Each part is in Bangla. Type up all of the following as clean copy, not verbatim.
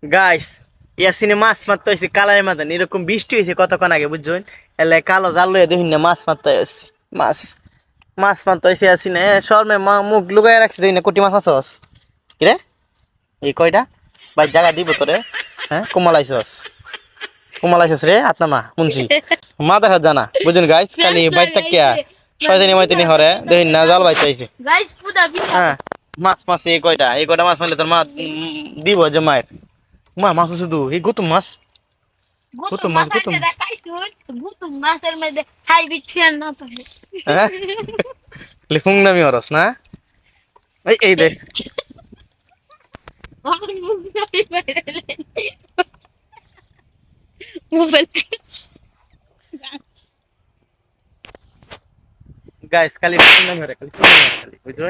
গাইস ইয়াসিনে মাছ মারতে হয়েছে কালারের মাঝে এরকম বৃষ্টি হয়েছে কতক্ষণ আগে বুঝছেন এলে কালো জাল লইয়া দেখুন না মাছ মারতে হয়েছে মাছ মাছ মারতে হয়েছে ইয়াসিনে শর্মে মুখ লুকাই রাখছে দেখুন না কোটি মাছ মাছ কিরে এই কয়টা ভাই জায়গা দিব তোরে হ্যাঁ কুমালাইছস রে আপনার মা মুন্সি মা দেখা জানা বুঝুন গাইস খালি বাইতে কিয়া শয়তানি মাইতানি হরে দেখুন না জাল বাইতে হয়েছে গাইস পুদা বিয়া হ্যাঁ মাছ এই কয়টা মাছ মারলে তোর মা দিব যে মায়ের মাছ আছে শুধু এই গৌতম মাছ গুতু মাথায় দেখাইছ গুতু মাছের মধ্যে হাইব্রিড ফিয়ার না পারে হ্যাঁ লিখুং নামি হরস না এই দেখ মোবাইল গাইস খালি হুং নামি হরে খালি বুঝছো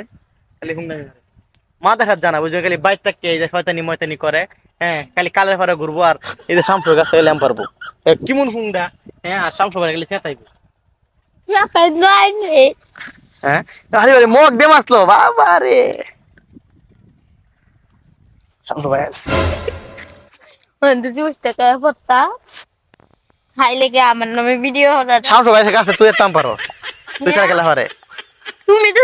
খালি হুং নামি হরে মা দেখা জানা বুঝছো খালি বাইক থাকতে এই যে শয়তানি ময়তানি করে হ্যাঁ খালি কালের পরে ঘুরবো আর এই যে শামসুর কাছে এলাম পারবো কেমন হুংডা হ্যাঁ আর শামসুর বাড়ি গেলে চেতাইবো হ্যাঁ আরে আরে মগ দে মাসলো বাবা রে শামসু ভাই বন্ধু 20 টাকা পত্তা খাইলে কি আমার নামে ভিডিও হলো শামসু ভাই কাছে তুই এতাম পারো তুই সারা গেলা হরে তুমি তো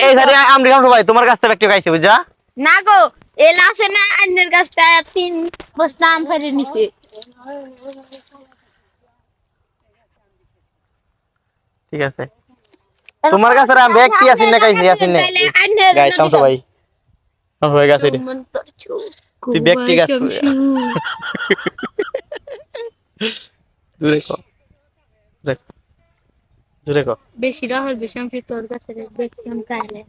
এই সারি আমরি শামসু ভাই তোমার কাছে একটু খাইছে বুঝা না গো এ লাসে না আন্নের কাছটা 3 বস্তা আম ফেরে নিছে ঠিক আছে তোমার কাছে আম ব্যক্তি আছিস না খাইছি আছিস না গাইস শামসু ভাই হয়ে গেছে রে তুই ব্যক্তি গাছ দূরে কো দূরে কো বেশি রাহল বেশাম কি তোর কাছে দেখতাম কাইলে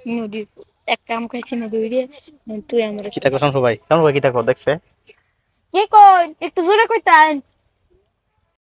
নদী একটা আম খাইছি না দইরে তুই আমার কি তা শামসু ভাই কি তা কো দেখছে কি কই একটু জোরে কইতান